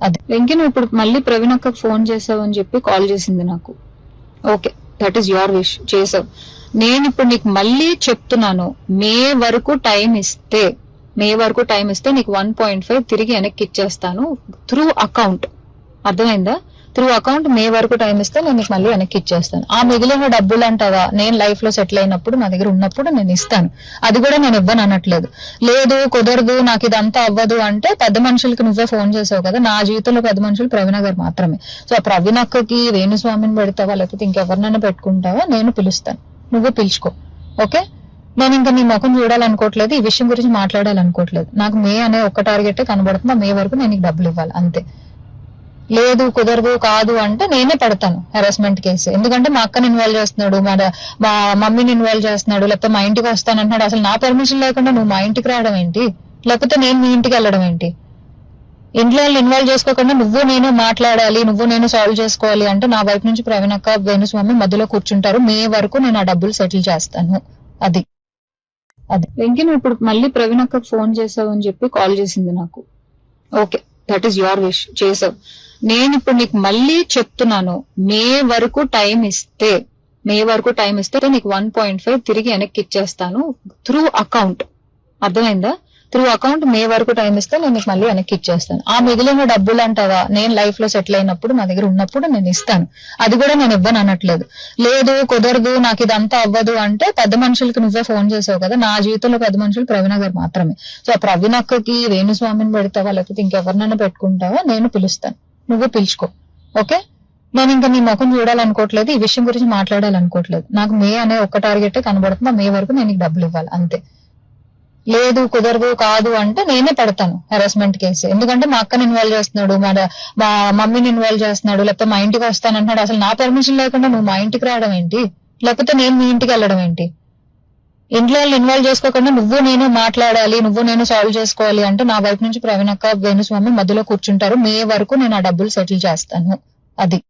అది వెంకీ నువ్వు ఇప్పుడు మళ్ళీ ప్రవీణ్ అక్కకు ఫోన్ చేసావు అని చెప్పి కాల్ చేసింది నాకు. Okay, that is your wish, చేసావు. నేను ఇప్పుడు నీకు మళ్ళీ చెప్తున్నాను, మే వరకు టైం ఇస్తే నీకు 1.5 తిరిగి వెనక్కి ఇచ్చేస్తాను త్రూ అకౌంట్. అర్థమైందా? త్రూ అకౌంట్ మే వరకు టైం ఇస్తే నేను నీకు మళ్ళీ వెనక్కి ఇచ్చేస్తాను. ఆ మిగిలిన డబ్బులు అంటావా, నేను లైఫ్ లో సెటిల్ అయినప్పుడు నా దగ్గర ఉన్నప్పుడు నేను ఇస్తాను. అది కూడా నేను ఇవ్వను అనట్లేదు. లేదు కుదరదు నాకు ఇదంతా అవ్వదు అంటే పెద్ద మనుషులకి నువ్వే ఫోన్ చేసావు కదా. నా జీవితంలో పెద్ద మనుషులు ప్రవీణ గారు మాత్రమే. సో ఆ ప్రవీణ అక్కకి వేణుస్వామిని పెడతావా లేకపోతే ఇంకెవరినైనా పెట్టుకుంటావా, నేను పిలుస్తాను, నువ్వు పిలుచుకో. ఓకే, నేను ఇంకా నీ ముఖం చూడాలనుకోవట్లేదు, ఈ విషయం గురించి మాట్లాడాలనుకోవట్లేదు. నాకు మే అనే ఒక్క టార్గెట్ కనబడుతుంది, మే వరకు నేను నీకు డబ్బులు ఇవ్వాలి అంతే. లేదు కుదరదు కాదు అంటే నేనే పెడతాను హెరాస్మెంట్ కేసు. ఎందుకంటే మా అక్కని ఇన్వాల్వ్ చేస్తున్నాడు, మా మమ్మీని ఇన్వాల్వ్ చేస్తున్నాడు, లేకపోతే మా ఇంటికి వస్తానంటున్నాడు. అసలు నా పర్మిషన్ లేకుండా నువ్వు మా ఇంటికి రావడం ఏంటి, లేకపోతే నేను మీ ఇంటికి వెళ్ళడం ఏంటి? ఇంట్లో వాళ్ళు ఇన్వాల్వ్ చేసుకోకుండా నువ్వు నేను మాట్లాడాలి, నువ్వు నేను సాల్వ్ చేసుకోవాలి అంటే నా వైపు నుంచి ప్రవీణ్ అక్క వేణుస్వామి మధ్యలో కూర్చుంటారు. మే వరకు నేను ఆ డబ్బులు సెటిల్ చేస్తాను. అది వెంకీ నువ్వు ఇప్పుడు మళ్ళీ ప్రవీణ్ అక్కకు ఫోన్ చేసావు అని చెప్పి కాల్ చేసింది నాకు. Okay, that is your wish, చేసావు. నేను ఇప్పుడు నీకు మళ్ళీ చెప్తున్నాను, మే వరకు టైం ఇస్తే నీకు 1.5 తిరిగి వెనక్కి ఇచ్చేస్తాను త్రూ అకౌంట్. అర్థమైందా? త్రూ అకౌంట్ మే వరకు టైం ఇస్తే నేను నీకు మళ్ళీ వెనక్కి ఇచ్చేస్తాను. ఆ మిగిలిన డబ్బులు అంటావా, నేను లైఫ్ లో సెటిల్ అయినప్పుడు నా దగ్గర ఉన్నప్పుడు నేను ఇస్తాను. అది కూడా నేను ఇవ్వను అనట్లేదు. లేదు కుదరదు నాకు ఇదంతా అవ్వదు అంటే పెద్ద మనుషులకి నువ్వే ఫోన్ చేసావు కదా. నా జీవితంలో పెద్ద మనుషులు ప్రవీణ గారు మాత్రమే. సో ఆ ప్రవీణ అక్కకి వేణుస్వామిని పెడతావా లేకపోతే ఇంకెవరినైనా పెట్టుకుంటావా, నేను పిలుస్తాను, నువ్వు పిలుచుకో. ఓకే, నేను ఇంకా నీ ముఖం చూడాలనుకోవట్లేదు, ఈ విషయం గురించి మాట్లాడాలనుకోవట్లేదు. నాకు మే అనే ఒక్క టార్గెట్ కనబడుతుంది, మే వరకు నేను నీకు డబ్బులు ఇవ్వాలి అంతే. లేదు కుదరదు కాదు అంటే నేనే పెడతాను హెరాస్మెంట్ కేసు. ఎందుకంటే మా అక్కని ఇన్వాల్వ్ చేస్తున్నాడు, మా మమ్మీని ఇన్వాల్వ్ చేస్తున్నాడు, లేకపోతే మా ఇంటికి వస్తానంటున్నాడు. అసలు నా పర్మిషన్ లేకుండా నువ్వు మా ఇంటికి రావడం ఏంటి, లేకపోతే నేను మీ ఇంటికి వెళ్ళడం ఏంటి? ఇంట్లో వాళ్ళు ఇన్వాల్వ్ చేసుకోకుండా నువ్వు నేను మాట్లాడాలి, నువ్వు నేను సాల్వ్ చేసుకోవాలి అంటే నా వైపు నుంచి ప్రవీణ్ అక్క వేణుస్వామి మధ్యలో కూర్చుంటారు. మే వరకు నేను ఆ డబ్బులు సెటిల్ చేస్తాను. అది